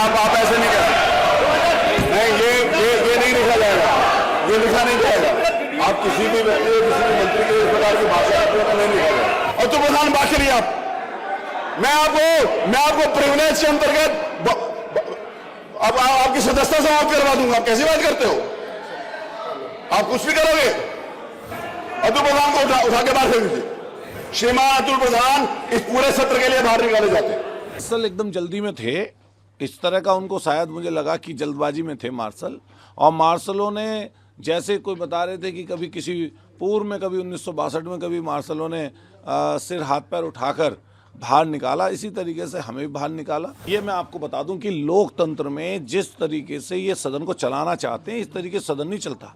आप ऐसे नहीं कर सकते। नहीं, ये नहीं लिखा जाएगा, ये लिखा नहीं जाएगा। आप किसी भी व्यक्ति किसी भी मंत्री के इस प्रकार की भाषा नहीं लिखा जाएगा। और तो प्रधान बात करिए आप, मैं आपको प्रिविलेज के अंतर्गत अब आपकी सदस्यता समाप्त करवा दूंगा। आप कैसी बात करते हो? आप कुछ भी करोगे? अतुल प्रधान को उठा के बाहर फेंक दीजिए। श्रीमान अतुल प्रधान इस पूरे सत्र के लिए बाहर निकाले जाते हैं। मार्शल एकदम जल्दी में थे, इस तरह का उनको शायद मुझे लगा कि जल्दबाजी में थे मार्शल। और मार्शलों ने जैसे कोई बता रहे थे कि कभी किसी पूर्व में, कभी 1962 में, कभी मार्शलों ने सिर हाथ पैर उठाकर बाहर निकाला, इसी तरीके से हमें भी बाहर निकाला। ये मैं आपको बता दूं कि लोकतंत्र में जिस तरीके से ये सदन को चलाना चाहते हैं, इस तरीके से सदन नहीं चलता।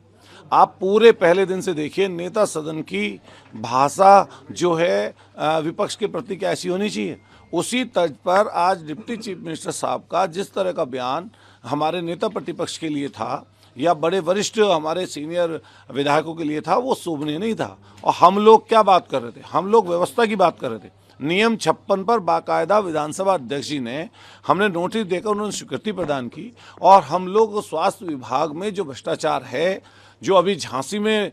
आप पूरे पहले दिन से देखिए, नेता सदन की भाषा जो है विपक्ष के प्रति कैसी होनी चाहिए, उसी तर्ज पर आज डिप्टी चीफ मिनिस्टर साहब का जिस तरह का बयान हमारे नेता प्रतिपक्ष के लिए था या बड़े वरिष्ठ हमारे सीनियर विधायकों के लिए था, वो शोभनीय नहीं था। और हम लोग क्या बात कर रहे थे? हम लोग व्यवस्था की बात कर रहे थे। नियम 56 पर बाकायदा विधानसभा अध्यक्ष जी ने, हमने नोटिस देकर उन्होंने स्वीकृति प्रदान की। और हम लोग स्वास्थ्य विभाग में जो भ्रष्टाचार है, जो अभी झांसी में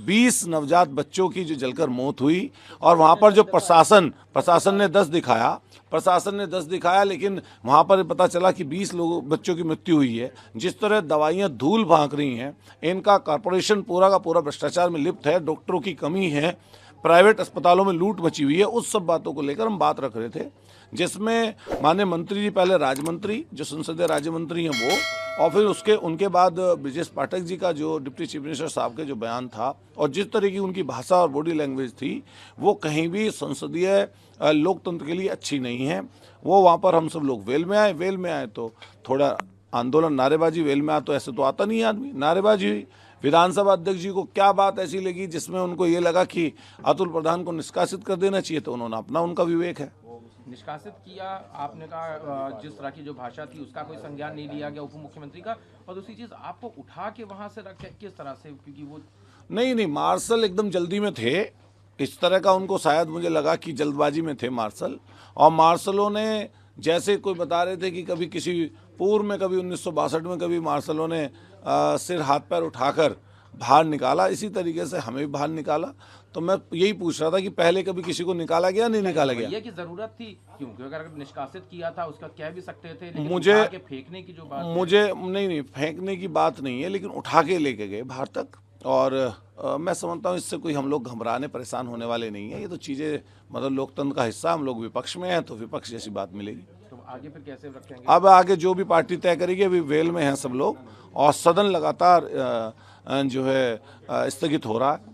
20 नवजात बच्चों की जो जलकर मौत हुई, और वहाँ पर जो प्रशासन ने 10 दिखाया, लेकिन वहाँ पर पता चला कि 20 बच्चों की मृत्यु हुई है। जिस तरह दवाइयाँ धूल भांक रही हैं, इनका कॉरपोरेशन पूरा का पूरा भ्रष्टाचार में लिप्त है, डॉक्टरों की कमी है, प्राइवेट अस्पतालों में लूट मची हुई है, उस सब बातों को लेकर हम बात रख रहे थे, जिसमें माननीय मंत्री जी पहले राज्य मंत्री, जो संसदीय राज्य मंत्री हैं वो, और फिर उनके बाद ब्रिजेश पाठक जी का जो डिप्टी चीफ मिनिस्टर साहब के जो बयान था, और जिस तरह की उनकी भाषा और बॉडी लैंग्वेज थी, वो कहीं भी संसदीय लोकतंत्र के लिए अच्छी नहीं है। वो वहाँ पर हम सब लोग वेल में आए तो थोड़ा आंदोलन, नारेबाजी, वेल में आए तो ऐसे तो आता नहीं है आदमी, नारेबाजी हुई। विधानसभा अध्यक्ष जी को क्या बात ऐसी लगी जिसमें उनको ये लगा कि अतुल प्रधान को निष्कासित कर देना चाहिए, तो उन्होंने उनका विवेक है। निष्कासित किया, आपने कहा जिस तरह की जो भाषा थी उसका कोई संज्ञान नहीं लिया गया उप मुख्यमंत्री का, और दूसरी चीज आपको उठा के वहां से रख किस तरह से, क्योंकि वो नहीं, मार्शल एकदम जल्दी में थे, इस तरह का उनको शायद मुझे लगा कि जल्दबाजी में थे मार्शल। और मार्शलों ने जैसे कोई बता रहे थे कि कभी किसी पूर्व में, कभी 1962 में, कभी मार्शलों ने सिर हाथ पैर उठाकर बाहर निकाला, इसी तरीके से हमें भी बाहर निकाला। तो मैं यही पूछ रहा था कि पहले कभी किसी को निकाला गया, नहीं निकाला गया? ये की जरूरत थी क्यों? क्योंकि अगर निष्कासित किया था उसका कह भी सकते थे, लेकिन मुझे उठा के फेंकने की जो बात, मुझे नहीं फेंकने की बात नहीं है, लेकिन उठा के लेके गए बाहर तक। और मैं समझता हूँ इससे कोई हम लोग घबराने परेशान होने वाले नहीं है। ये तो चीज़ें मतलब लोकतंत्र का हिस्सा, हम लोग विपक्ष में हैं तो विपक्ष जैसी बात मिलेगी। तो आगे फिर कैसे रखेंगे? अब आगे जो भी पार्टी तय करेगी, अभी वेल में हैं सब लोग, और सदन लगातार जो है स्थगित हो रहा है।